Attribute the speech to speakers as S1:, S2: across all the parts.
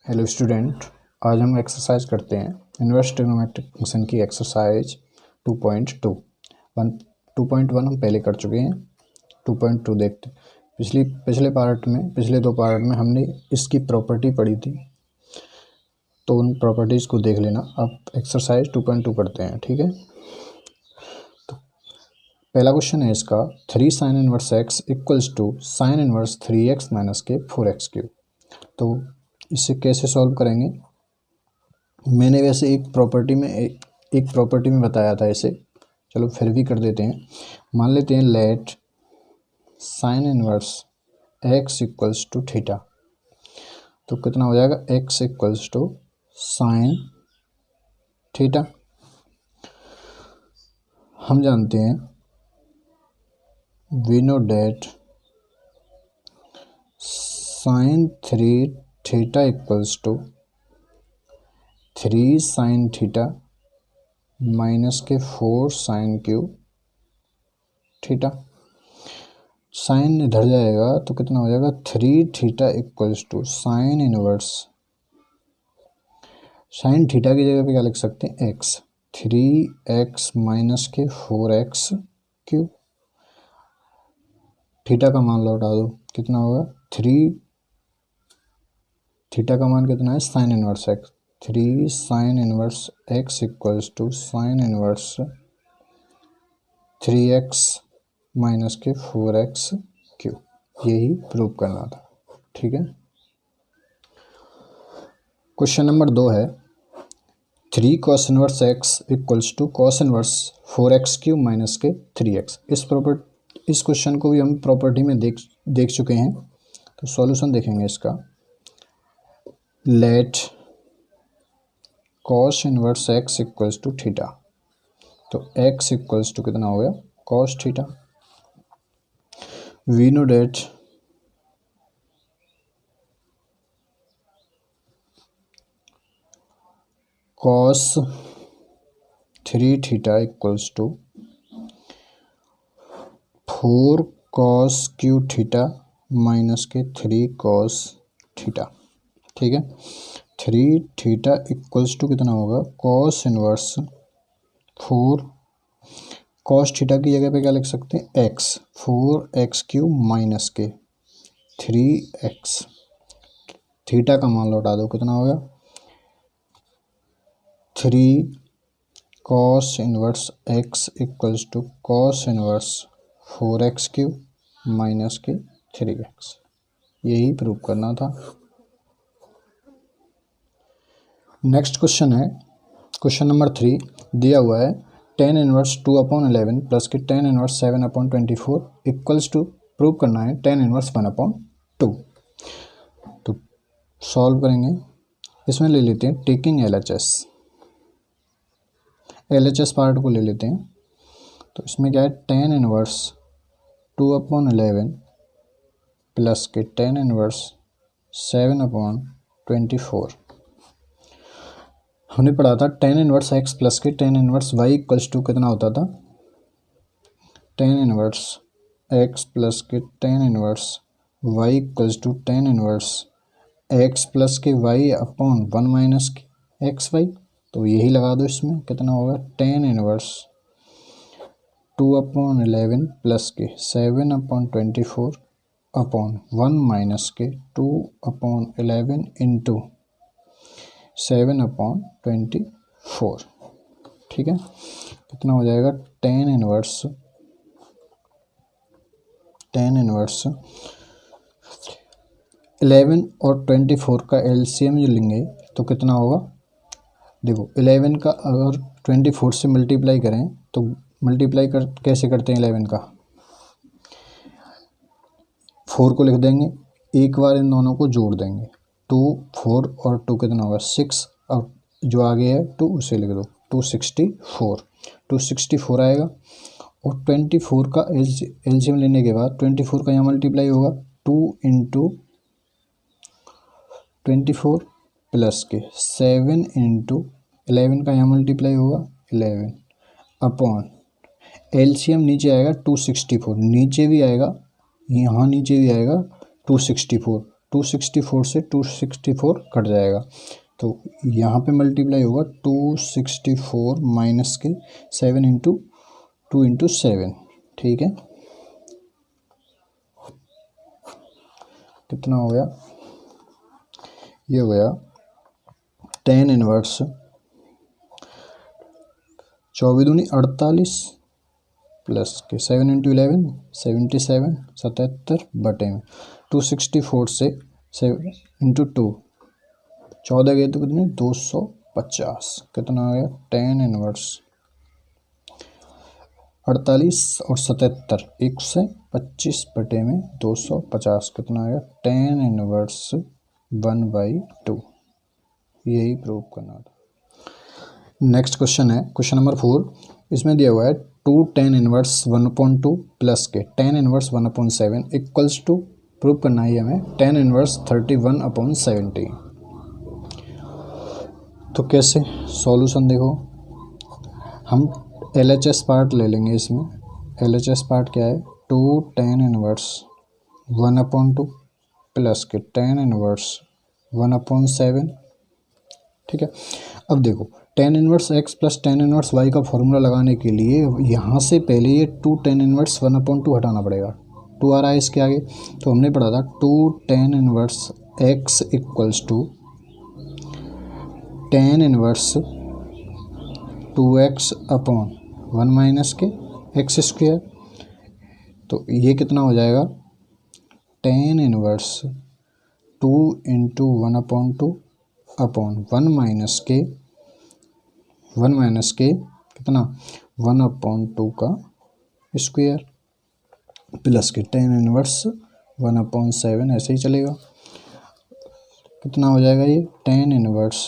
S1: Hello student, आज हम exercise करते हैं इनवर्स ट्रिग्नोमेट्रिक फंक्शन की एक्सरसाइज 2.2। 2.1 हम पहले कर चुके हैं। 2.2 देखते हैं। पिछले दो पार्ट में हमने इसकी प्रॉपर्टी पढ़ी थी, तो उन प्रॉपर्टीज़ को देख लेना। अब एक्सरसाइज 2.2 करते हैं, ठीक है। तो पहला क्वेश्चन है इसका, 3 sin inverse x equals to sign inverse 3x minus के 4x3। तो इसे कैसे सॉल्व करेंगे? मैंने वैसे एक प्रॉपर्टी में बताया था इसे, चलो फिर भी कर देते हैं। मान लेते हैं let sine inverse x equals to theta. तो कितना हो जाएगा? x equals to sine theta. हम जानते हैं we know that sine 3 theta equals to 3 sine theta minus के 4 साइन क्यूब थीटा। साइन इधर जाएगा तो कितना हो जाएगा? 3 theta equals to sign inverse, sine theta की जगह पे क्या लिख सकते हैं? x, 3x माइनस के 4x क्यूब। थीटा का मान लौटा दो, कितना होगा? 3 थीटा का मान कितना है? Sine inverse x, 3 sine inverse x equals to sign inverse 3x minus के 4x क्यूब। यही प्रूव करना था, ठीक है। क्वेश्चन नंबर 2 है, 3 cos inverse x equals to cos inverse 4x cube minus के 3x। इस क्वेश्चन को भी हम प्रॉपर्टी में देख चुके हैं, तो सॉल्यूशन देखेंगे इसका। Let cos inverse x equals to theta. तो x इक्वल्स टू कितना हो गया? cos theta. We know that cos 3 theta equals to 4 cos cube theta minus के 3 cos थीटा, ठीक है। 3 थीटा इक्वल्स टू कितना होगा? cos इनवर्स 4 cos थीटा की जगह पे क्या लिख सकते हैं? x, 4x क्यूब माइनस के 3x। थीटा का मान लौटा दो, कितना होगा? 3 cos inverse x equals to cos inverse 4x cube minus के 3x। यही प्रूव करना था। नेक्स्ट क्वेश्चन है, क्वेश्चन नंबर 3 दिया हुआ है, tan इनवर्स 2/11 प्लस के tan inverse 7/24 equals to, prove करना है tan इनवर्स 1/2। तो सॉल्व करेंगे। इसमें ले लेते हैं टेकिंग LHS पार्ट को ले लेते हैं। तो इसमें क्या है? tan इनवर्स 2/11 प्लस के tan इनवर्स 7/24। हमने पढ़ा था tan इनवर्स x प्लस के tan inverse y equals to कितना होता था? tan इनवर्स x प्लस के tan inverse y equals to tan inverse x plus के y अपॉन 1 माइनस के एक्स वाई। तो यही लगा दो, इसमें कितना होगा? tan इनवर्स 2/11 प्लस के 7/24 अपॉन 1 माइनस के 2/11 इंटू 7/24, ठीक है। कितना हो जाएगा? tan इनवर्स 11 और 24 का एलसीएम जो लेंगे तो कितना होगा? देखो 11 का अगर 24 से मल्टीप्लाई करें तो कैसे करते हैं? 11 का 4 को लिख देंगे, एक बार इन दोनों को जोड़ देंगे। 2 4 और 2 कितना होगा? 6, और जो आगे है 2 उसे लिख दो, 264 आएगा। और 24 का एलसीएम लेने के बाद 24 का यहाँ मल्टीप्लाई होगा, 2 इंटू 24 प्लस के 7 इंटू 11 का यहाँ मल्टीप्लाई होगा 11 अपॉन एलसीएम नीचे आएगा 264, नीचे भी आएगा, यहाँ नीचे भी आएगा 264, 264 से 264 कट जाएगा, तो यहाँ पे मल्टीप्लाई होगा 264 माइनस के 7 इंटू 2 इंटू 7, ठीक है। कितना हो गया, ये हो गया tan इनवर्स 24 दूनी 48 प्लस के 7 इंटू 11 77 77 बटे में 264 से 7 इंटू 2 14 गए तो कितने 250, कितना आ गया tan इनवर्स 48 और 77 125 बटे में 250, कितना आ गया tan इनवर्स 1/2। यही प्रूव करना था। नेक्स्ट क्वेश्चन है क्वेश्चन नंबर 4, इसमें दिया हुआ है 2 tan इनवर्स 1/2 प्लस के tan inverse 1/7 equals to, prove करना है हमें tan इनवर्स 31/70। तो कैसे सॉल्यूशन देखो, हम LHS पार्ट ले लेंगे। इसमें LHS पार्ट क्या है 2 tan इनवर्स 1/2 प्लस के tan इनवर्स 1/7, ठीक है। अब देखो tan inverse x plus tan inverse y का फॉर्मूला लगाने के लिए यहाँ से पहले ये 2 tan इनवर्स 1/2 हटाना पड़ेगा, 2 आ रहा है इसके आगे, तो हमने पढ़ा था 2 tan inverse x equals to tan inverse 2x upon 1 minus के एक्स स्क्वायर। तो ये कितना हो जाएगा tan inverse 2 into 1/2 upon 1 minus के कितना 1/2 का स्क्वायर प्लस के tan इनवर्स 1/7, ऐसे ही चलेगा। कितना हो जाएगा ये tan इनवर्स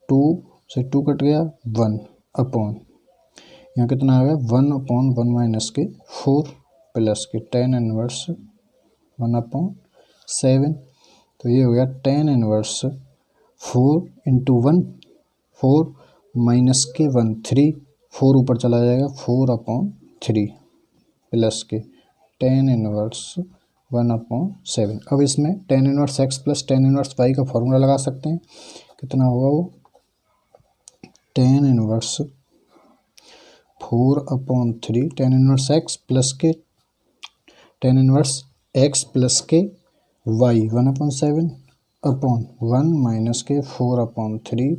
S1: 2 से 2 कट गया 1 अपॉन, यहाँ कितना आ गया 1/1 माइनस के 4 प्लस के tan इनवर्स 1/7। तो ये हो गया tan इनवर्स 4 इंटू 1 4 माइनस के 1 3, 4 ऊपर चला जाएगा 4/3 प्लस के tan इनवर्स 1/7। अब इसमें tan inverse x plus tan inverse y का फॉर्मूला लगा सकते हैं। कितना होगा वो tan inverse 4/3 tan inverse x plus के tan इनवर्स x प्लस के y 1/7 अपॉन 1 माइनस के 4/3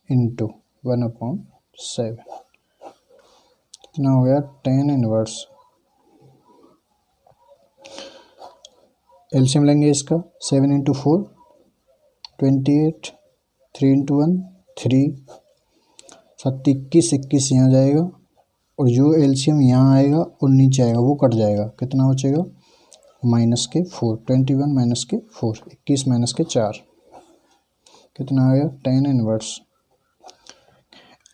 S1: इंटू 1/7। कितना हो गया tan इनवर्स, एलसीएम लेंगे इसका 7 इंटू 4 28, 3 इंटू 1 3, 7 21 यहाँ जाएगा और जो एलसीएम यहाँ आएगा और नीचे आएगा वो कट जाएगा, कितना बचेगा माइनस के 4, 21 माइनस के 4 21 माइनस के 4, कितना आ गया tan इनवर्स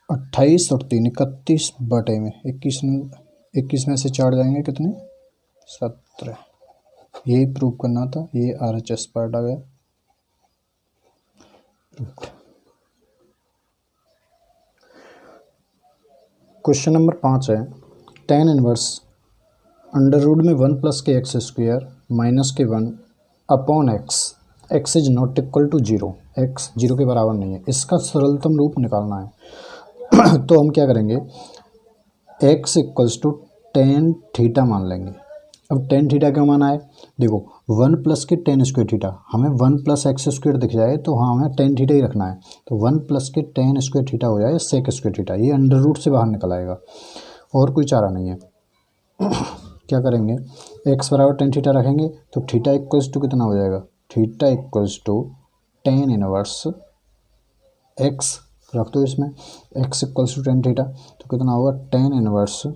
S1: 28 और 3 31 बटे में 21 में से 4 जाएंगे कितने 17। यही प्रूव करना था, ये RHS पार्ट आ गया। क्वेश्चन नंबर 5 है tan इनवर्स अंडर रूट में 1 प्लस के एक्स स्क्वायर माइनस के 1 upon x is not equal to 0, x 0 के बराबर नहीं है, इसका सरलतम रूप निकालना है। तो हम क्या करेंगे x equals to tan theta मान लेंगे। अब tan थीटा क्या माना है, देखो 1 प्लस के tan स्क्वायर थीटा, हमें 1 प्लस एक्स स्क्वायर दिख जाए तो हाँ हमें tan थीटा ही रखना है, तो 1 प्लस के tan स्क्वायर थीटा हो जाए सेक स्क्वायर थीटा, ये अंडर रूट से बाहर निकल आएगा और कोई चारा नहीं है। क्या करेंगे x बराबर tan थीटा रखेंगे तो थीटा इक्वल्स टू कितना हो जाएगा, theta equals to tan inverse x रख दो इसमें, x equals to tan theta, तो कितना होगा tan इनवर्स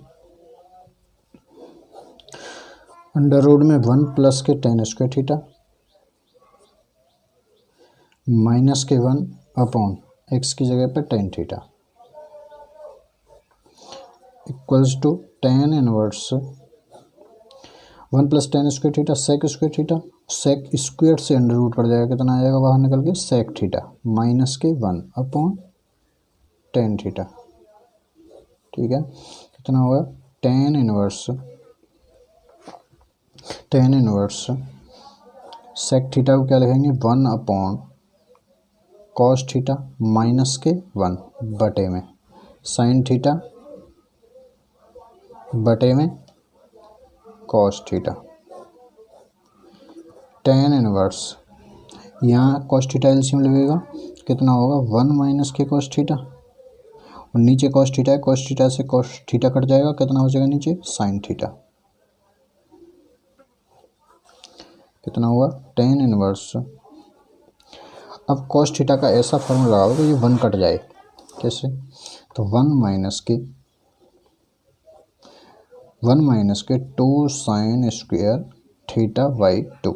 S1: अंडर रूट में 1 प्लस के tan स्क्वायर थीटा माइनस के 1 अपॉन x की जगह पर tan theta equals to tan inverse 1 plus tan square theta sec square theta, sec square से अंडर रूट पड़ जाएगा, कितना आ जाएगा बाहर निकल के सेक थीटा माइनस के 1 अपॉन tan थीटा, ठीक है। कितना होगा tan इनवर्स सेक थीटा को क्या लिखेंगे 1 अपॉन कॉस थीटा माइनस के 1 बटे में साइन थीटा बटे में कॉस थीटा टेन इनवर्स। यहाँ कॉस थीटा एलसीएम लगेगा कितना होगा 1 माइनस के कॉस थीटा और नीचे कॉस थीटा है, कॉस थीटा से कॉस थीटा कट जाएगा, कितना हो जाएगा नीचे साइन थीटा, कितना हुआ टेन इनवर्स। अब कॉस थीटा का ऐसा फॉर्मूला लगाओ कि ये 1 कट जाए, कैसे, तो 1 माइनस के 2 sine square theta by 2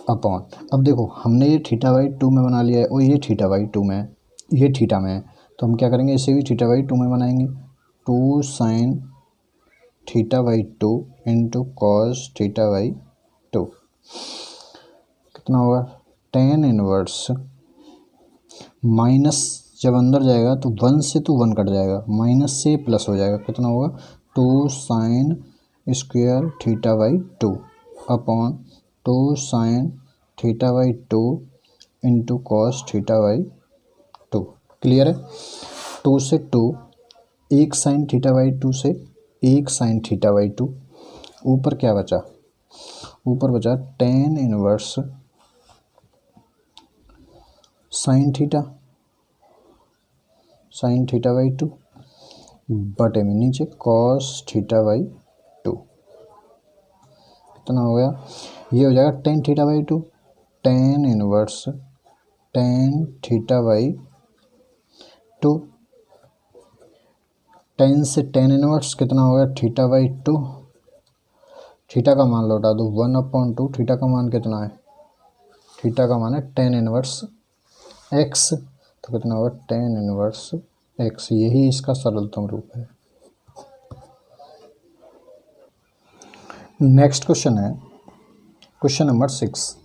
S1: upon, अब देखो हमने ये थीटा बाई 2 में बना लिया है और ये थीटा बाई 2 में, ये थीटा में है, तो हम क्या करेंगे इसे भी थीटा बाई 2 में बनाएंगे। 2 sine theta by 2 into cos theta by 2 कितना होगा टेन इनवर्स। माइनस जब अंदर जाएगा तो 1 से तो 1 कट जाएगा, माइनस से प्लस हो जाएगा, कितना होगा 2 sine square theta by 2 upon 2 sine theta by 2 into cos theta by 2। Clear है। 2 से 2 एक साइन थीटा बाई 2 से एक साइन थीटा बाई 2, ऊपर क्या बचा, ऊपर बचा tan inverse sine theta by 2 बटे में नीचे कॉस थीटा बाई 2, कितना हो गया, ये हो जाएगा tan theta by 2, ten inverse tan theta by 2, ten से टेन इनवर्स कितना हो गया थीटा बाई 2, थीटा का मान लौटा दो 1/2, थीटा का मान कितना है, थीटा का मान है टेन इनवर्स एक्स, तो कितना होगा टेन इनवर्स एक्स, यही इसका सरलतम रूप है। नेक्स्ट क्वेश्चन है क्वेश्चन नंबर 6।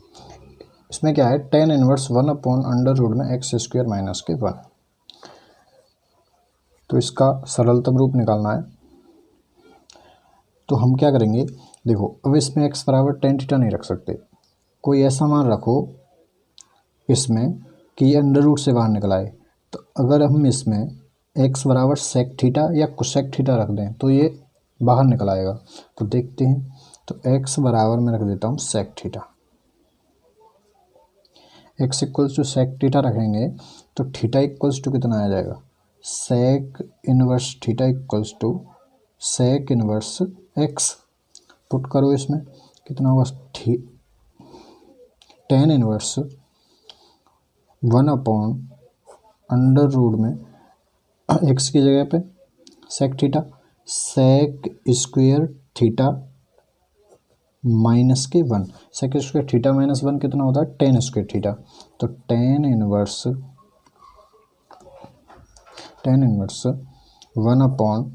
S1: इसमें क्या है टेन इनवर्स 1/√में एक्स स्क्वायर माइनस के 1, तो इसका सरलतम रूप निकालना है। तो हम क्या करेंगे, देखो अब इसमें एक्स बराबर टेन थीटा नहीं रख सकते, कोई ऐसा मान रखो इसमें कि ये अंडर रूट से बाहर निकल आए, तो अगर हम इसमें एक्स बराबर सेक थीटा या कोसेक थीटा रख दें तो ये बाहर निकल आएगा। तो देखते हैं, तो एक्स बराबर मैं रख देता हूँ sec theta, x equals to sec theta रखेंगे तो थीटा इक्वल्स टू कितना आ जाएगा sec inverse theta equals to sec inverse x, put करो इसमें कितना होगा टेन इनवर्स 1/√में एक्स की जगह पे sec theta, sec square theta minus के 1, सेक स्क्वायर थीटा माइनस 1 कितना होता है टेन स्क्वायर थीटा, तो टेन इनवर्स 1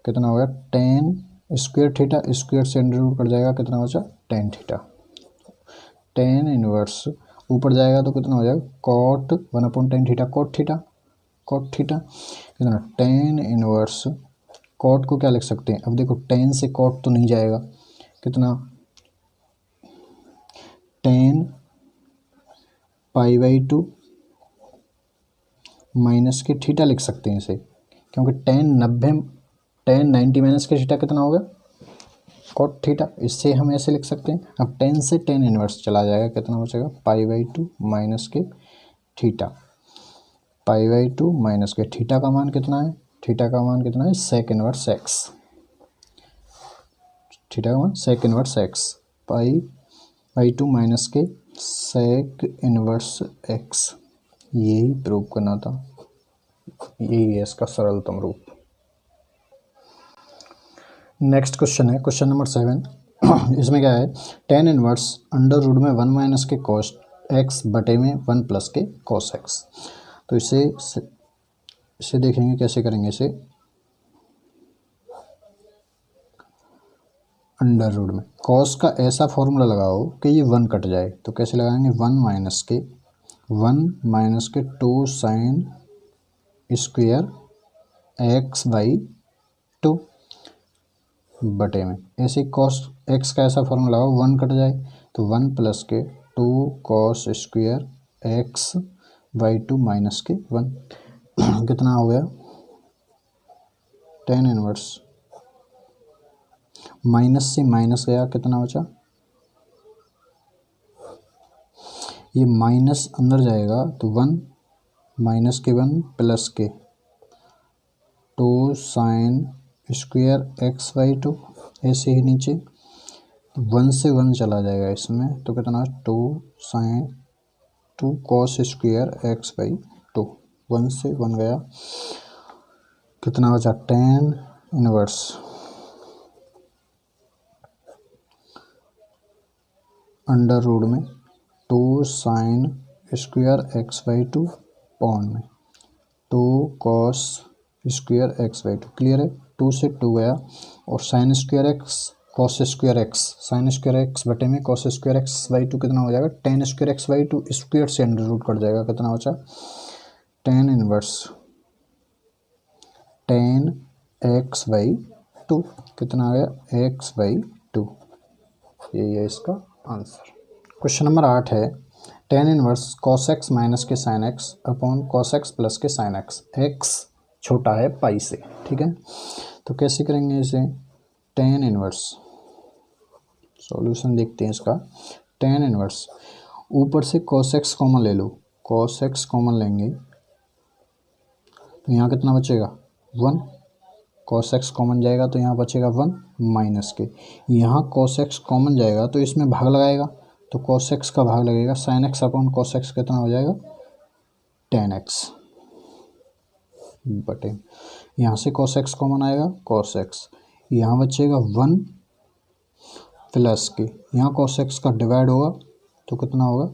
S1: कितना हो गया टेन स्क्वायर थीटा, स्क्वायर से अंडर रूट कट जाएगा, कितना हो जाएगा टेन थीटा, टेन इनवर्स ऊपर जाएगा तो कितना हो जाएगा कॉट 1/10 थीटा कॉट थीटा कितना टेन इनवर्स, कॉट को क्या लिख सकते हैं, अब देखो टेन से कॉट तो नहीं जाएगा, कितना टेन पाई बाई 2 माइनस के थीटा लिख सकते हैं इसे, क्योंकि टेन 90 माइनस के थीटा कितना होगा कॉट थीटा, इससे हम ऐसे लिख सकते हैं। अब टेन से टेन इनवर्स चला जाएगा, कितना बचेगा पाई बाई 2 माइनस के थीटा, पाई बाई 2 माइनस के थीटा का मान कितना है, थीटा का मान कितना है सेक इनवर्स एक्स, थीटा का मान sec inverse x, pi by 2 minus के सेक इनवर्स एक्स, यही प्रूव करना था, यही है इसका सरलतम रूप। नेक्स्ट क्वेश्चन है क्वेश्चन नंबर 7। इसमें क्या है टेन इनवर्स अंडर रूट में 1 माइनस के कॉस एक्स बटे में 1 प्लस के कॉस एक्स, तो इसे देखेंगे कैसे करेंगे, इसे अंडर रूट में कॉस का ऐसा फॉर्मूला लगाओ कि ये 1 कट जाए, तो कैसे लगाएंगे 1 माइनस के 2 साइन स्क्वायर एक्स बाई 2, बटे में। ऐसे कॉस एक्स का ऐसा फॉर्मूला हो 1 कट जाए तो 1 प्लस के 2 cos square x by 2 minus के 1 कितना हो गया tan इनवर्स। माइनस से माइनस गया कितना बचा, ये माइनस अंदर जाएगा तो 1 माइनस के 1 प्लस के 2 साइन स्क्वायर एक्स बाई 2। ऐसे ही नीचे 1 से 1 चला जाएगा इसमें तो कितना 2 sine 2 cos square x by 2। 1 से 1 गया कितना बचा tan इनवर्स अंडर रूट में 2 sine square x by 2 upon में 2 cos square x by 2। Clear है, 2 से 2 गया और sine square x cos square x, sine square x बटे में कॉस स्क्वायर एक्स बाई 2 कितना हो जाएगा tan square x by 2 square से अंडर रूट कट जाएगा कितना बचा tan inverse tan x by 2 कितना आ गया एक्स बाई 2। यही है इसका आंसर। क्वेश्चन नंबर 8 है tan inverse cos x minus के sin x upon cos x plus के sin x। x छोटा है पाई से, ठीक है, तो कैसे करेंगे इसे tan इनवर्स। सॉल्यूशन देखते हैं इसका। tan इनवर्स ऊपर से cos x कॉमन ले लो, cos x कॉमन लेंगे तो यहाँ कितना बचेगा 1, cos x कॉमन जाएगा तो यहाँ बचेगा 1 माइनस के, यहाँ cos x कॉमन जाएगा तो इसमें भाग लगाएगा तो cos x का भाग लगेगा sin x upon cos x कितना हो जाएगा tan x बटे यहाँ से cos x कॉमन आएगा cos x, यहाँ बचेगा 1 प्लस के यहाँ cos x का डिवाइड होगा तो कितना होगा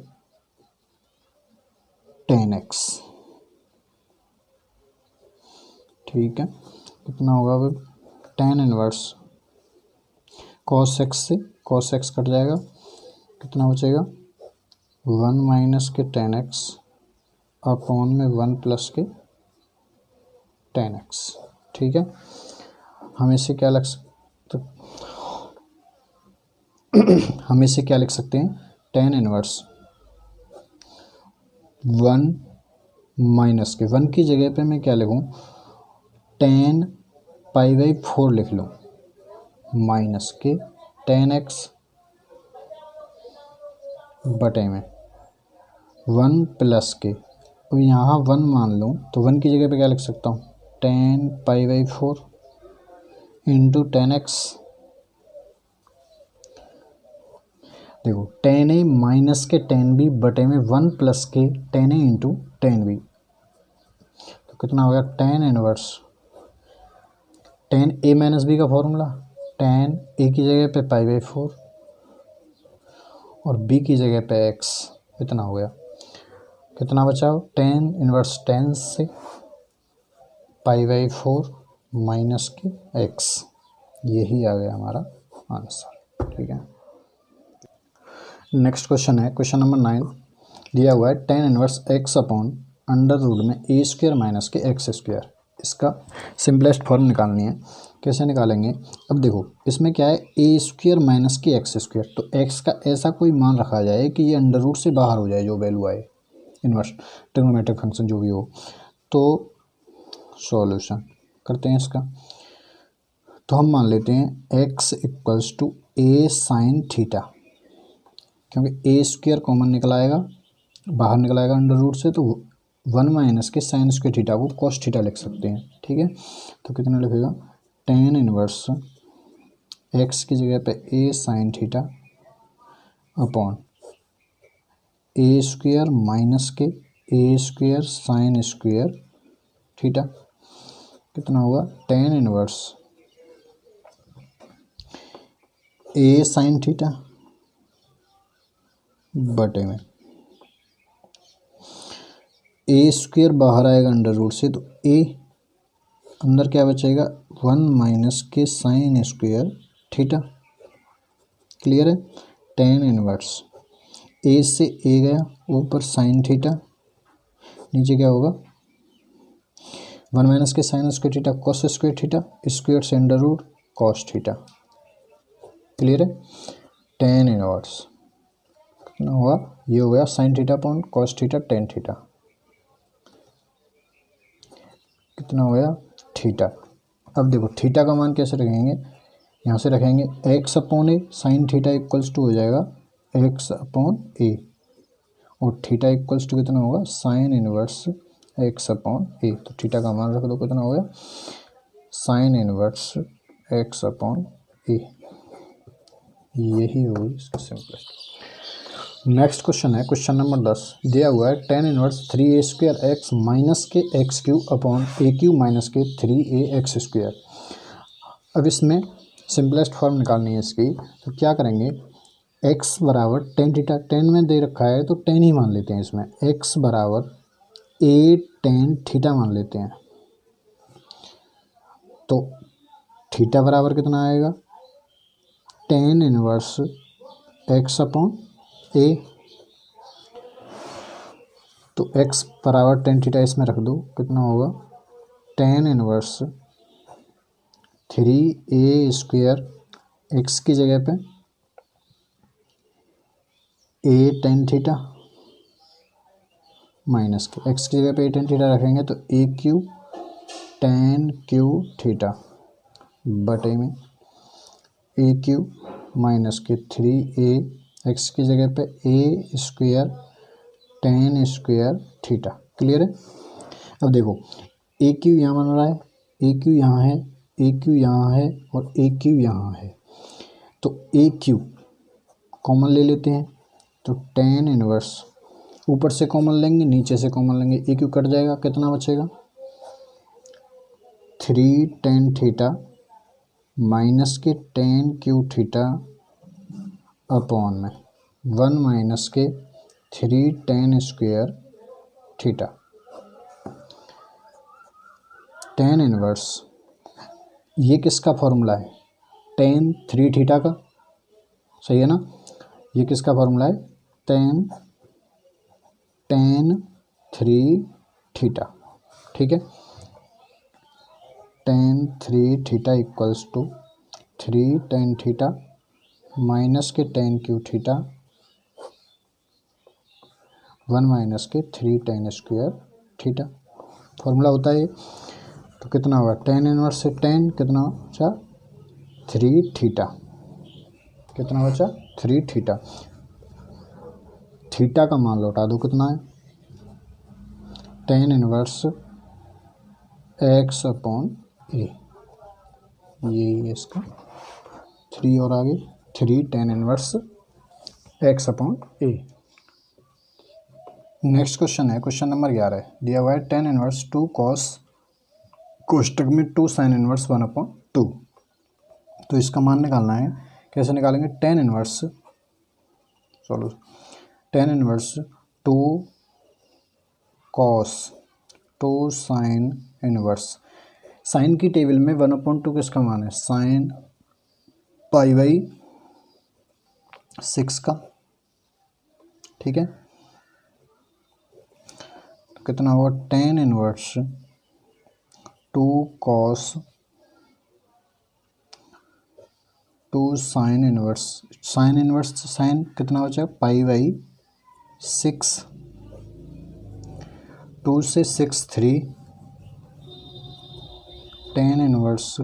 S1: tan x। ठीक है, कितना होगा अब tan इनवर्स cos x से cos x कट जाएगा कितना बचेगा 1 माइनस के tan x अपॉन में 1 प्लस के tan x। ठीक है, हम इसे क्या लिख सकते हम इसे क्या लिख सकते हैं tan इनवर्स 1 माइनस के 1 की जगह पे मैं क्या लिखूं tan पाई बाई 4 लिख लो माइनस के tan x बटे में 1 प्लस के, और यहाँ 1 मान लूँ तो 1 की जगह पे क्या लिख सकता हूँ tan pi by 4 into tan x। देखो tan a माइनस के tan b बटे में 1 प्लस के tan a into tan b तो कितना हो गया tan inverse tan a minus b का फॉर्मूला tan a की जगह पे पाई बाई 4 और b की जगह पे x। इतना हो गया, कितना बचा tan इनवर्स tan से पाई बाई 4 माइनस के x। यही आ गया हमारा आंसर। ठीक है, नेक्स्ट क्वेश्चन है क्वेश्चन नंबर 9 दिया हुआ है tan inverse x upon under root में a स्क्वायर माइनस के x स्क्वायर। इसका सिंपलेस्ट फॉर्म निकालनी है, कैसे निकालेंगे। अब देखो इसमें क्या है a स्क्वायर माइनस के x स्क्वायर, तो x का ऐसा कोई मान रखा जाए कि ये अंडर रूट से बाहर हो जाए जो वैल्यू आए इनवर्स ट्रिग्नोमेट्रिक फंक्शन जो भी हो। तो सॉल्यूशन करते हैं इसका, तो हम मान लेते हैं x equals to a sine theta, क्योंकि a स्क्वायर कॉमन निकल आएगा बाहर निकल आएगा अंडर रूट से, तो 1 माइनस के साइन स्क्वायर थीटा को कॉस थीटा लिख सकते हैं। ठीक है, तो कितना लिखेगा tan इनवर्स x की जगह पे a sine theta upon a square minus के a square sine square theta कितना होगा tan inverse a sine theta बटे में a स्क्वायर बाहर आएगा अंडर रूट से, तो a अंदर क्या बचेगा 1 माइनस के साइन स्क्वायर थीटा। क्लियर है, tan इनवर्स a से a गया ऊपर साइन थीटा, नीचे क्या होगा 1 माइनस के sin square theta cos square theta, square से under root cos theta. Clear है। टेन इनवर्स कितना हुआ, ये हो गया sin theta upon cos theta tan theta, कितना हो गया थीटा। अब देखो थीटा का मान कैसे रखेंगे, यहाँ से रखेंगे x upon a, sine theta equals to हो जाएगा एक्स अपॉन ए, और थीटा इक्वल्स टू कितना होगा साइन इनवर्स एक्स अपॉन ए। तो थीटा का मान रख दो, कितना हो गया साइन इनवर्स एक्स अपॉन ए, यही होगी इसका सिंपलेस्ट। नेक्स्ट क्वेश्चन है क्वेश्चन नंबर 10, दिया हुआ है tan inverse 3a² x minus के एक्स क्यू अपॉन ए क्यू माइनस के 3a² अब इसमें सिंपलेस्ट फॉर्म निकालनी है इसकी, तो क्या करेंगे, x बराबर टेन थीटा, टेन में दे रखा है तो टेन ही मान लेते हैं, इसमें x बराबर a टेन थीटा मान लेते हैं। तो थीटा बराबर कितना आएगा टेन इनवर्स x अपॉन ए, तो x बराबर टेन थीटा इसमें रख दो, कितना होगा टेन इनवर्स 3a² x की जगह पे a टेन थीटा माइनस के x की जगह पे a टेन थीटा रखेंगे तो a Q ten cube theta बटे में a क्यू माइनस के 3a x की जगह पे a² टेन² थीटा। क्लियर है। अब देखो ए क्यू यहाँ बन रहा है, ए क्यू यहाँ है, ए क्यू यहाँ है और ए क्यू यहाँ है, तो ए क्यू कॉमन ले लेते हैं, तो टेन इनवर्स ऊपर से कॉमन लेंगे नीचे से कॉमन लेंगे, ए क्यू कट जाएगा, कितना बचेगा 3 टेन थीटा माइनस के टेन क्यू थीटा अपॉन में 1 माइनस के 3 टेन² थीटा। टेन इनवर्स ये किसका फॉर्मूला है, टेन 3 थीटा का, सही है ना, ये किसका फॉर्मूला है टेन 3 थीटा, ठीक है। Tan 3 theta equals to 3 tan theta minus के टेन क्यू थीटा 1 माइनस के 3 टेन² थीटा फॉर्मूला होता है। तो कितना होगा टेन इनवर्स से टेन कितना बचा 3 थीटा, कितना बचा 3 थीटा, थीटा का मान लौटा दो, कितना है टेन इनवर्स एक्स अपॉन ए, ये इसका 3 और आगे 3 टेन इनवर्स एक्स अपॉन ए। नेक्स्ट क्वेश्चन है क्वेश्चन नंबर 11, दिया हुआ है टेन इनवर्स 2 कॉस कोष्टक में 2 साइन इनवर्स 1 अपॉन 2। तो इसका मान निकालना है, कैसे निकालेंगे, tan inverse 2 cos 2 sign inverse, sine की टेबल में 1 अपॉन 2 किसका मान है साइन π/6 का, ठीक है। तो कितना होगा tan inverse 2 cos 2 sign inverse, sine कितना बचा π/6, 2 से 6 3, टेन इनवर्स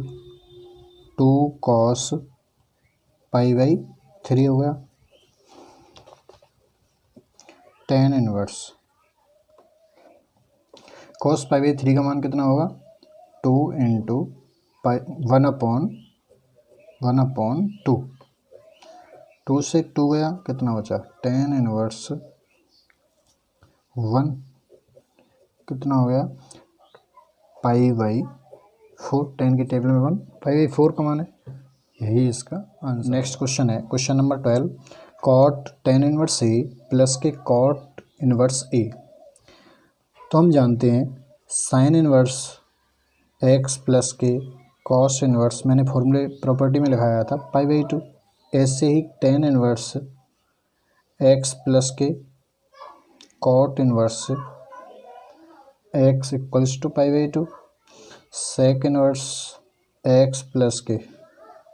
S1: 2 कॉस π/3 हो गया, टेन इनवर्स कॉस π/3 का मान कितना होगा 2 इंटू 1 अपॉन 2, 2 से 2 गया, कितना बचा टेन इनवर्स 1, कितना हो गया π/4, टेन की टेबल में 1 π/4 का मान है, यही इसका आंसर। नेक्स्ट क्वेश्चन है question number 12, cot tan inverse a plus के कॉट इनवर्स ए। तो हम जानते हैं साइन इनवर्स एक्स प्लस के कॉस इनवर्स, मैंने फॉर्मूले प्रॉपर्टी में लिखाया था π/2, ऐसे ही टेन इनवर्स एक्स प्लस के cot inverse x equals to π/2, sec inverse x plus के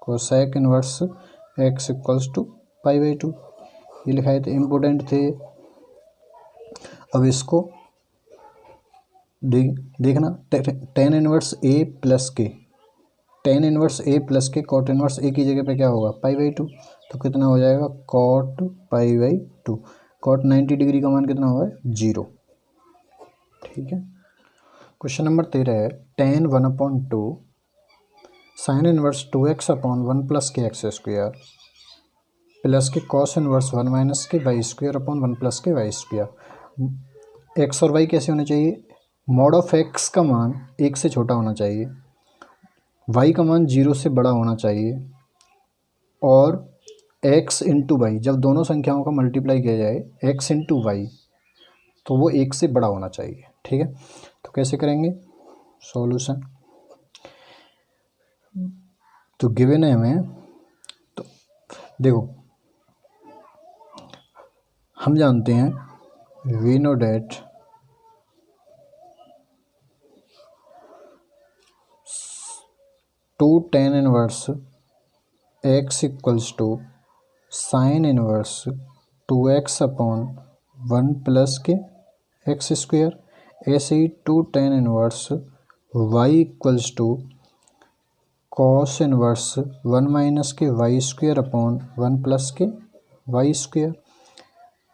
S1: cosec inverse x equals to pi by two, ये लिखाए थे, इम्पोर्टेंट थे। अब इसको देखना, टेन इनवर्स ए प्लस के, टेन इनवर्स ए प्लस के कॉट इनवर्स ए की जगह पे क्या होगा, पाई बाई टू। तो कितना हो जाएगा, cot pi by two. Cot 90 degree का मान कितना होगा, 0। ठीक है। क्वेश्चन नंबर 13 है, ten 1/2 sign inverse 2x upon 1 plus के एक्स स्क्वायर प्लस के कॉस इनवर्स 1 माइनस के वाई स्क्वायर अपॉन 1 प्लस के वाई स्क्वायर। एक्स और वाई कैसे होने चाहिए, मॉड ऑफ एक्स का मान 1 से छोटा होना चाहिए, वाई का मान 0 से बड़ा होना चाहिए, और x इंटू वाई, जब दोनों संख्याओं का मल्टीप्लाई किया जाए x इंटू वाई, तो वो 1 से बड़ा होना चाहिए। ठीक है। तो कैसे करेंगे सॉल्यूशन, तो गिवन है हमें, तो देखो हम जानते हैं we know that two tan inverse x equals to sign inverse 2x upon 1 plus के एक्स स्क्वायर। ऐसे ही two tan inverse y equals to cos inverse 1 minus के वाई स्क्वायर अपॉन 1 प्लस के वाई स्क्वायर।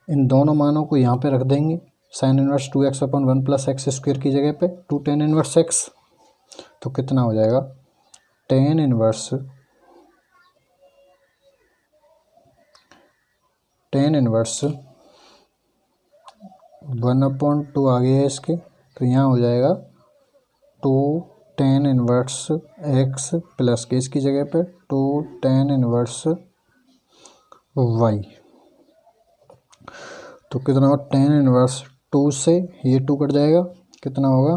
S1: इन दोनों मानों को यहाँ पे रख देंगे, sin inverse 2x upon 1 plus x square की जगह पे टू टेन इनवर्स एक्स। तो कितना हो जाएगा, टेन इनवर्स 1/2 आ गया है इसके, तो यहाँ हो जाएगा two tan inverse x plus के इसकी जगह पे टू टेन इनवर्स वाई। तो कितना होगा, टेन इनवर्स 2 से ये 2 कट जाएगा, कितना होगा,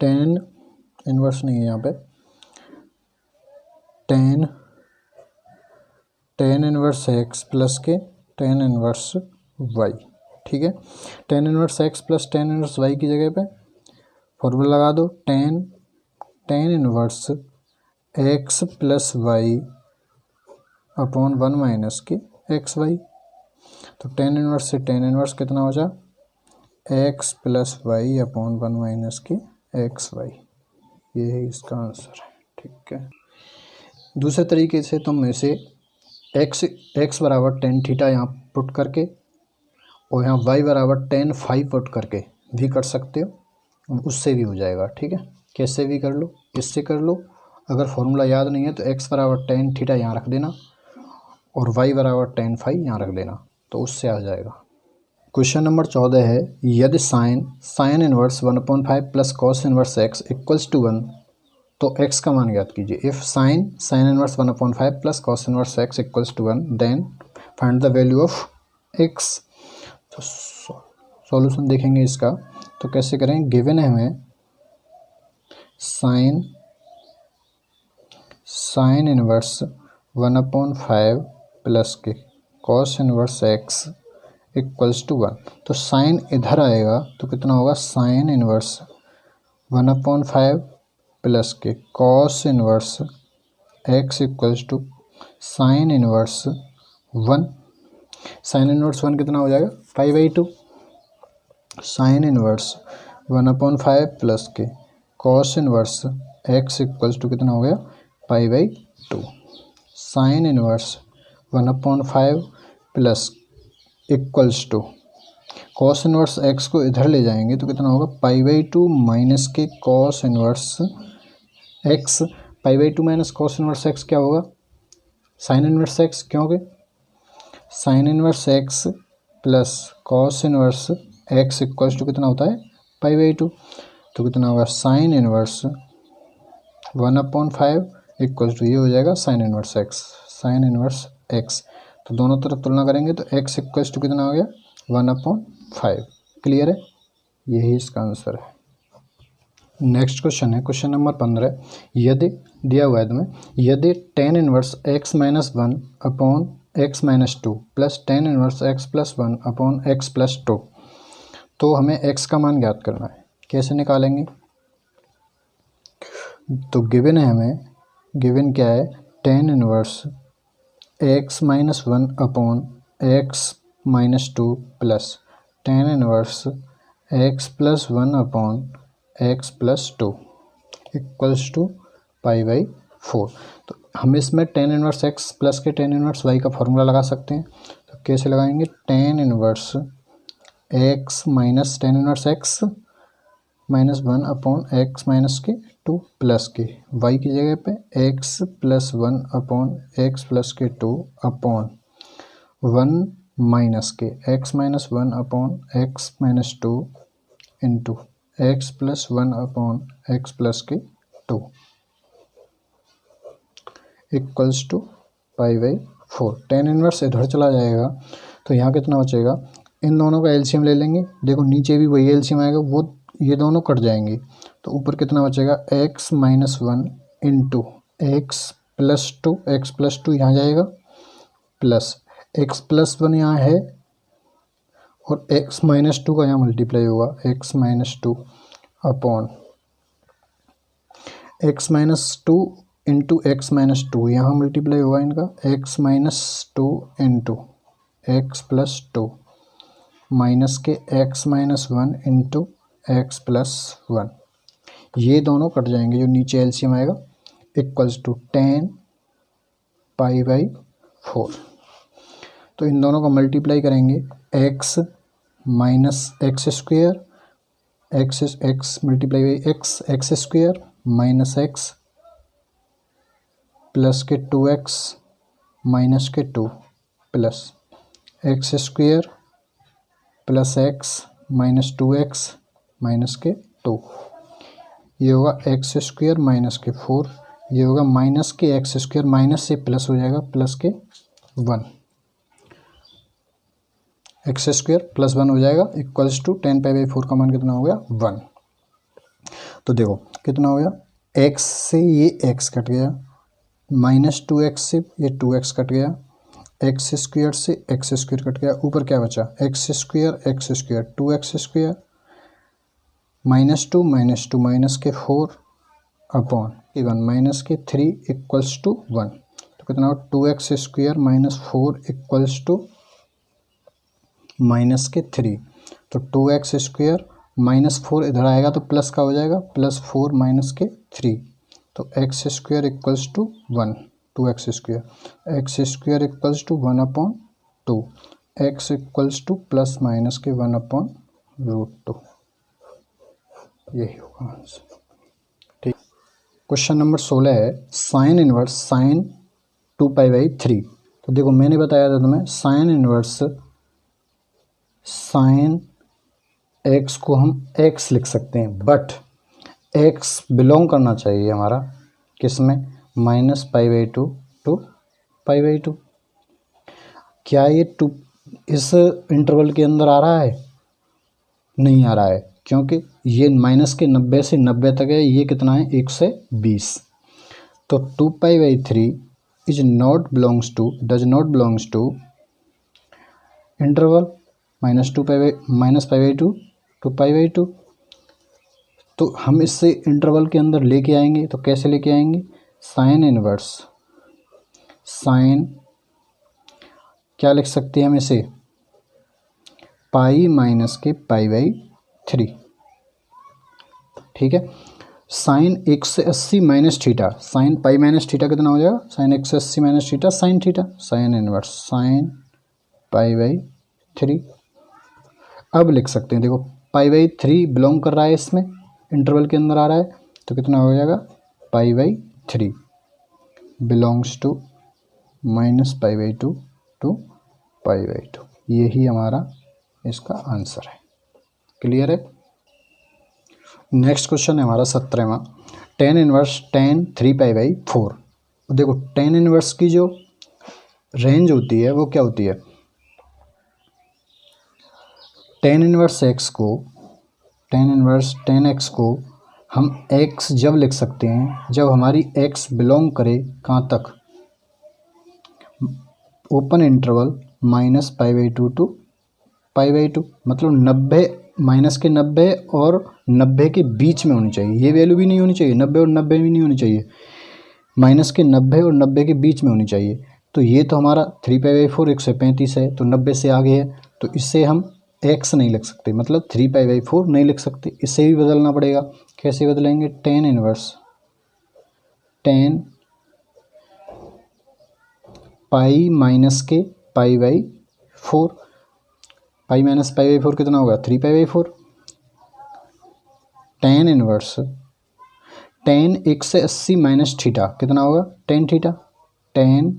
S1: टेन इनवर्स नहीं है यहाँ पे, टेन इनवर्स एक्स प्लस के टेन इनवर्स वाई। ठीक है। Tan inverse x plus tan inverse y की जगह पे फॉर्मूला लगा दो, tan inverse x plus y upon 1 minus के एक्स वाई। तो टेन इनवर्स से टेन इनवर्स कितना हो जाए, x plus y upon 1 minus के एक्स वाई। ये है इसका आंसर है। ठीक है। दूसरे तरीके से तुम में से एक्स बराबर टेन थीटा यहाँ पुट करके और यहाँ वाई बराबर टेन फाई पुट करके भी कर सकते हो, उससे भी हो जाएगा। ठीक है। कैसे भी कर लो, इससे कर लो, अगर फॉर्मूला याद नहीं है तो एक्स बराबर टेन थीटा यहाँ रख देना और वाई बराबर टेन फाई यहाँ रख देना, तो उससे आ जाएगा। क्वेश्चन नंबर 14 है, यदि sine inverse 1/5 plus cos inverse x equals to 1, तो x का मान ज्ञात कीजिए। If sine inverse 1/5 plus cos inverse x equals to 1, then find the value of x। तो सॉल्यूशन देखेंगे इसका, तो कैसे करें, गिवन है हमें साइन इनवर्स 1/5 प्लस के cos inverse x equals to 1। तो साइन इधर आएगा तो कितना होगा, साइन इनवर्स 1/5 प्लस के cos inverse x equals to sign inverse 1। Sin inverse 1 कितना हो जाएगा, pi by 2। Sign inverse 1/5 plus के cos inverse x equals to कितना हो गया, pi by 2। Sign inverse 1/5 plus equals to cos inverse x को इधर ले जाएंगे तो कितना होगा, पाई बाई 2 माइनस के cos inverse x. Pi by 2 minus cos inverse x क्या होगा, साइन इनवर्स एक्स, क्योंकि sign inverse x plus cos inverse x equals to कितना होता है, पाई बाई 2। तो कितना होगा, साइन इनवर्स 1/5 इक्वल्स टू ये हो जाएगा साइन इनवर्स एक्स। तो दोनों तरफ तुलना करेंगे तो x इक्वल्स टू कितना हो गया, 1/5। क्लियर है, यही इसका आंसर है। नेक्स्ट क्वेश्चन है क्वेश्चन नंबर 15, यदि दिया हुआ है तुम्हें, यदि tan inverse x minus 1 upon x minus 2 plus tan inverse x plus 1 upon x plus 2, तो हमें x का मान ज्ञात करना है। कैसे निकालेंगे, तो गिवन है हमें, गिवन क्या है, tan inverse x minus one upon x minus two plus tan inverse x plus one upon x plus two equals to pi by four. तो हम इसमें टेन इनवर्स एक्स प्लस के टेन इनवर्स वाई का formula लगा सकते हैं। तो कैसे लगाएंगे? Tan inverse x minus tan inverse x minus one upon x minus के टू प्लस के वाई की जगह पे x plus one upon x plus के टू अपॉन वन माइनस के x minus one upon x minus two into x plus one upon x plus के two equals to pi by four. Tan inverse इधर चला जाएगा तो यहाँ कितना बचेगा? इन दोनों का एलसीएम ले लेंगे। देखो नीचे भी वही एलसीएम आएगा, वो ये दोनों कट जाएंगे तो ऊपर कितना बचेगा? X minus one into x plus to यहाँ जाएगा प्लस एक्स प्लस वन यहाँ है और एक्स माइनस टू का यहाँ मल्टीप्लाई होगा x minus two upon x minus two into x minus two यहाँ मल्टीप्लाई होगा इनका x minus two into x plus two minus के x minus one into x plus one. ये दोनों कट जाएंगे, जो नीचे एलसीएम आएगा equals to tan pi by four. तो इन दोनों का मल्टीप्लाई करेंगे x minus x square x multiply by x square minus x plus के टू एक्स माइनस के two plus x square plus x minus two x minus के two. ये होगा एक्स स्क्वेयर माइनस के फोर, ये होगा minus के x square minus से प्लस हो जाएगा प्लस के one, x square plus one हो जाएगा equals to tan pi by four का मान कितना हो गया? वन। तो देखो कितना हो गया? एक्स से ये एक्स कट गया, माइनस टू एक्स से ये टू एक्स कट गया, एक्स स्क्वेयर से एक्स स्क्वेयर कट गया, ऊपर क्या बचा? X square two x square minus two minus के फोर अपॉन वन माइनस के थ्री इक्वल्स टू वन। तो कितना हो? Two x square minus four equals to minus के थ्री। तो two x square minus four इधर आएगा तो प्लस का हो जाएगा प्लस फोर माइनस के थ्री। तो x square equals to one, two x square equals to one upon two, x equals to plus minus के वन अपॉन रूट टू। यही होगा आंसर। ठीक। क्वेश्चन नंबर 16 है sine inverse sine two pi by three. तो देखो मैंने बताया था तुम्हें साइन इनवर्स साइन एक्स को हम एक्स लिख सकते हैं, बट एक्स बिलोंग करना चाहिए हमारा किस में? Minus pi by two two pi by two. क्या ये टू इस इंटरवल के अंदर आ रहा है? नहीं आ रहा है, क्योंकि ये माइनस के 90 से 90 तक है, ये कितना है? 1 से 20। तो two pi by three is not belongs to does not belongs to interval minus pi by two two pi by two. तो हम इससे इंटरवल के अंदर लेके आएंगे, तो कैसे लेके आएंगे? साइन इनवर्स साइन क्या लिख सकते हैं हम इसे? पाई माइनस के पाई बाई थ्री। ठीक है। Sine 180 minus theta, sine pi minus theta कितना हो जाएगा? Sine 180 minus theta sine theta, sine inverse sine pi by three. अब लिख सकते हैं, देखो पाई बाई थ्री बिलोंग कर रहा है इसमें, इंटरवल के अंदर आ रहा है, तो कितना हो जाएगा? Pi by three belongs to minus pi by two two pi by two. यही हमारा इसका आंसर है। क्लियर है। नेक्स्ट क्वेश्चन है हमारा 17वां, tan inverse tan three pi by four. देखो टेन इनवर्स की जो रेंज होती है वो क्या होती है? टेन इनवर्स टेन एक्स को हम एक्स जब लिख सकते हैं जब हमारी एक्स बिलोंग करे कहाँ तक? Open interval minus pi by two two pi by two, मतलब 90 माइनस के 90 और 90 के बीच में होनी चाहिए। ये वैल्यू भी नहीं होनी चाहिए, 90 और 90 भी नहीं होनी चाहिए, माइनस के 90 और 90 के बीच में होनी चाहिए। तो ये तो हमारा 3π/4 135 है, तो 90 से आगे है, तो इससे हम x नहीं लिख सकते, मतलब 3π/4 नहीं लिख सकते, इससे भी बदलना पड़ेगा। कैसे बदलेंगे? tan inverse tan pi minus के π/4, पाई माइनस π/4 कितना होगा? 3π/4। tan inverse tan 180 minus theta कितना होगा? tan theta. tan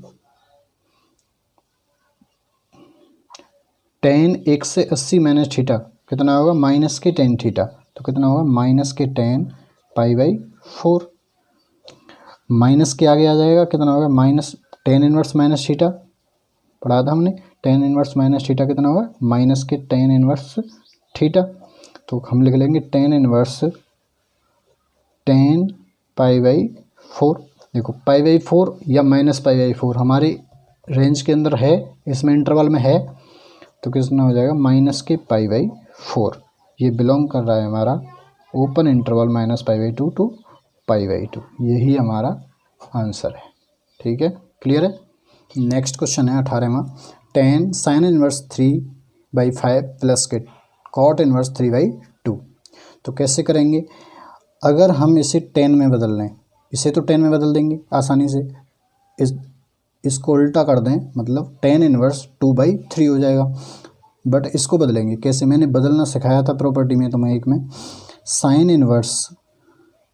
S1: 180 minus theta कितना होगा? माइनस के tan थीटा, तो कितना होगा? माइनस के tan π/4। माइनस के आगे आ जाएगा, कितना होगा? Minus tan inverse minus theta, पढ़ा था हमने। tan इनवर्स माइनस थीटा कितना होगा? माइनस के tan इनवर्स थीटा, तो हम लिख लेंगे tan इनवर्स tan π/4। देखो π/4 या माइनस π/4 हमारे रेंज के अंदर है, इसमें इंटरवल में है, तो कितना हो जाएगा? माइनस के π/4। ये बिलोंग कर रहा है हमारा ओपन इंटरवल -π/2 टू π/2। यही हमारा आंसर है। ठीक है, क्लियर है। नेक्स्ट क्वेश्चन है 18वां। tan sin इनवर्स 3/5 प्लस के cot इनवर्स 3/2। तो कैसे करेंगे? अगर हम इसे 10 में बदल लें, इसे तो 10 में बदल देंगे आसानी से, इसको उल्टा कर दें, मतलब tan इनवर्स 2/3 हो जाएगा। बट इसको बदलेंगे कैसे? मैंने बदलना सिखाया था प्रॉपर्टी में, तो मैं एक में साइन इनवर्स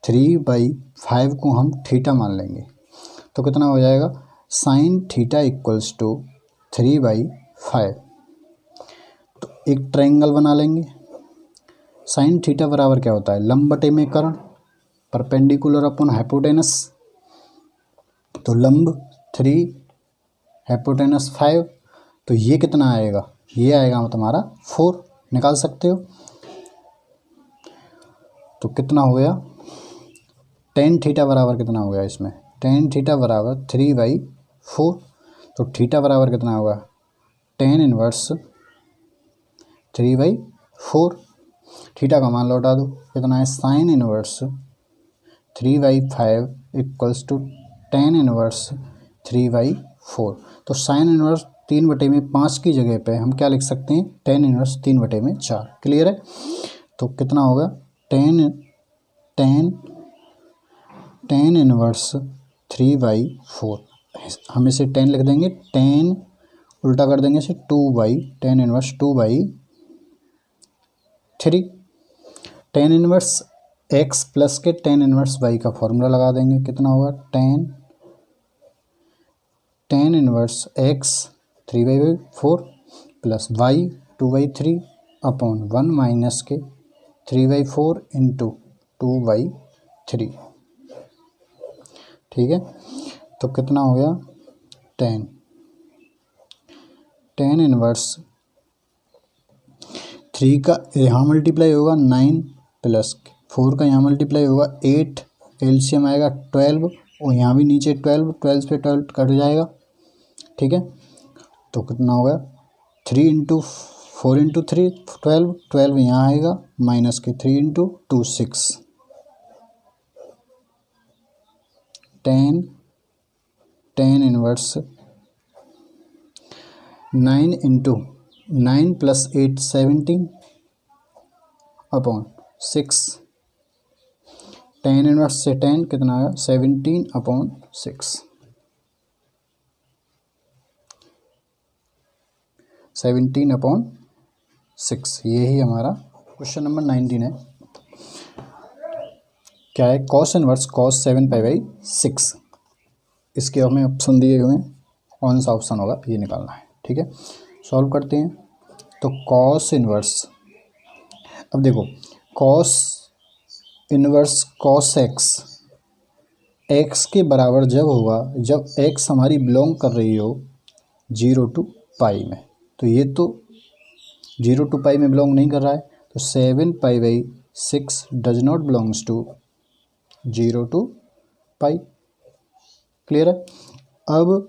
S1: 3/5 को हम थीटा मान लेंगे, तो कितना हो जाएगा? Sine theta equals to 3/5। तो एक ट्रायंगल बना लेंगे। साइन थीटा बराबर क्या होता है? लंब बटे में कर्ण, परपेंडिकुलर अपॉन हाइपोटेनस। तो लंब 3, हाइपोटेनस 5, तो ये कितना आएगा? ये आएगा तुम्हारा 4, निकाल सकते हो। तो कितना हो गया? tan थीटा बराबर कितना हो गया इसमें? tan थीटा बराबर 3/4। तो थीटा बराबर कितना होगा? tan inverse 3/4। थीटा का मान लौटा दो, कितना है? Sine inverse 3/5 equals to tan inverse 3/4। तो साइन इनवर्स 3/5 की जगह पे हम क्या लिख सकते हैं? tan inverse 3/4। क्लियर है। तो कितना होगा? tan इनवर्स 3/4, हम इसे 10 लिख देंगे, tan उल्टा कर देंगे इसे tan inverse 2/3। tan inverse x plus के tan इनवर्स y का फॉर्मूला लगा देंगे, कितना होगा? tan inverse x 3/4 plus y 2/3 upon 1 minus के 3/4 इंटू 2/3। ठीक है, तो कितना हो गया? tan इनवर्स 3 का यहाँ मल्टीप्लाई होगा 9 प्लस 4 का यहाँ मल्टीप्लाई होगा 8, एलसीएम आएगा 12, और यहाँ भी नीचे 12 पे 12 कट जाएगा। ठीक है, तो कितना होगा? 3 इंटू 4 इंटू 3 12 यहाँ आएगा, माइनस के 3 into 2 6। tan inverse 9 into 9 plus 8 17 upon 6। tan inverse से tan कितना आया? 17 अपॉन 6। 17 अपॉन 6, यही हमारा क्वेश्चन नंबर 19 है। क्या है? cos inverse cos 7π/6। इसके हमें ऑप्शन दिए हुए हैं, कौन सा ऑप्शन होगा ये निकालना है। ठीक है, सॉल्व करते हैं। तो cos इनवर्स, अब देखो cos इनवर्स cos x के बराबर जब होगा जब x हमारी बिलोंग कर रही हो 0 to π में, तो ये तो 0 to π में बिलोंग नहीं कर रहा है, तो 7π/6 does not belongs to 0 to π। Clear है। अब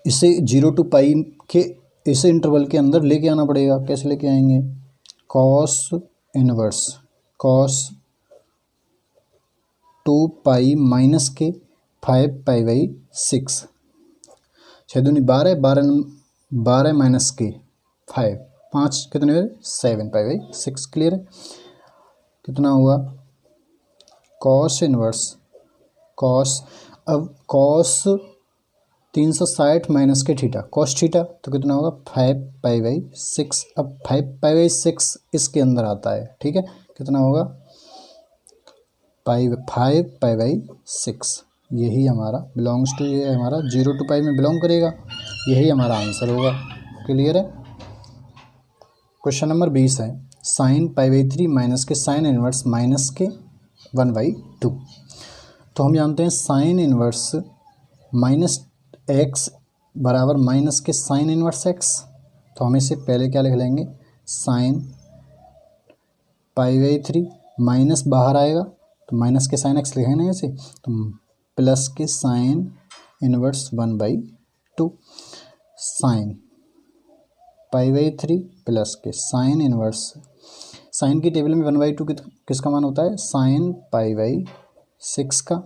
S1: इसे 0 to π के इस इंटरवल के अंदर लेके आना पड़ेगा। कैसे लेके आएंगे? cos इनवर्स cos 2π माइनस के 5π/6 6 दूनी 12, 12 माइनस के 5, 5 कितने हुए 7 पाई बाई 6। क्लियर है। कितना हुआ कॉस इनवर्स कॉस, अब कॉस 360 माइनस के थीटा कॉस थीटा, तो कितना होगा 5 पाई बाई 6। अब 5 पाई बाई 6 इसके अंदर आता है, ठीक है। कितना होगा 5 पाई बाई 6, यही हमारा बिलोंग्स टू, ये हमारा 0 to पाई में बिलोंग करेगा, यही हमारा आंसर होगा। क्लियर है। क्वेश्चन नंबर 20 है साइन पाई बाई 3 माइनस के साइन इनवर्स माइनस के 1/2। तो हम जानते हैं साइन इनवर्स माइनस एक्स बराबर माइनस के साइन इनवर्स एक्स। तो हम इसे पहले क्या लिख लेंगे, साइन पाई बाई 3 माइनस बाहर आएगा तो माइनस के साइन एक्स लिखेंगे ऐसे, तो प्लस के sine inverse 1/2 sign pi by 3 plus के साइन इनवर्स, साइन की टेबल में 1/2 किसका मान होता है, साइन पाई बाई 6 का।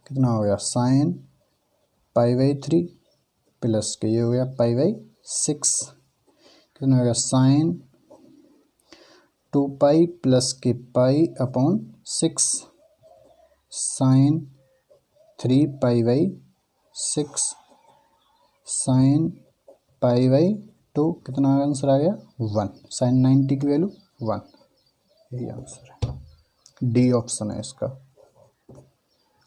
S1: कितना हो गया साइन पाई बाई 3 प्लस के ये हो गया पाई बाई 6। कितना हो गया साइन 2 पाई प्लस के pi upon 6 sine 3 pi by 6 sine pi by 2। कितना आंसर आ गया 1, साइन 90 की वैल्यू 1, यही आंसर है। डी ऑप्शन है इसका,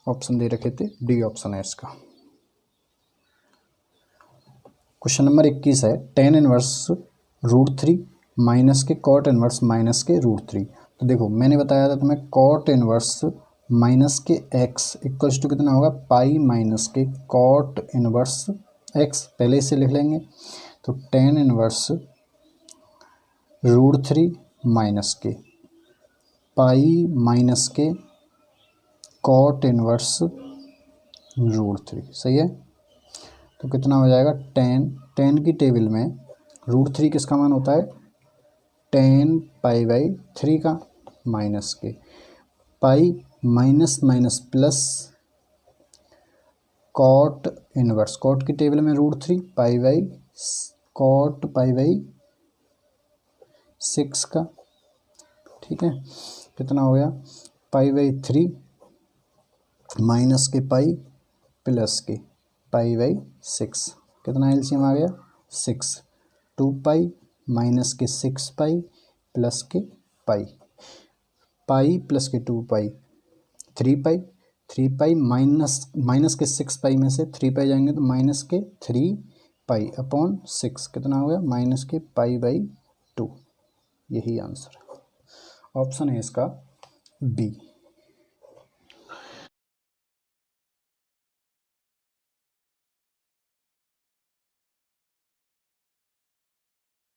S1: ऑप्शन दे रखे थे, डी ऑप्शन है इसका। क्वेश्चन नंबर 21 है टेन इनवर्स √3 माइनस के कॉट इनवर्स माइनस के √3। तो देखो मैंने बताया था तुम्हें कॉट इनवर्स माइनस के एक्स इक्वल्स टू कितना होगा पाई माइनस के कॉट इनवर्स एक्स, पहले इसे लिख लेंगे। तो टेन इनवर्स √3 माइनस के पाई माइनस के कॉट इनवर्स √3, सही है। तो कितना हो जाएगा टेन की टेबल में √3 किसका मान होता है 10 पाई बाई 3 का, माइनस के pi minus minus plus cot inverse, cot की टेबल में √3 pi by cot pi by 6 का, ठीक है। कितना हो गया पाई बाई 3 माइनस के पाई प्लस के पाई बाई 6। कितना एलसीएम आ गया 6, 2 पाई माइनस के 6 पाई प्लस के पाई, पाई प्लस के 2 पाई 3 पाई, 3 पाई माइनस के 6 पाई में से 3 पाई जाएंगे तो माइनस के 3 पाई अपॉन 6। कितना हो गया माइनस के पाई बाई 2, यही आंसर है। ऑप्शन है इसका बी।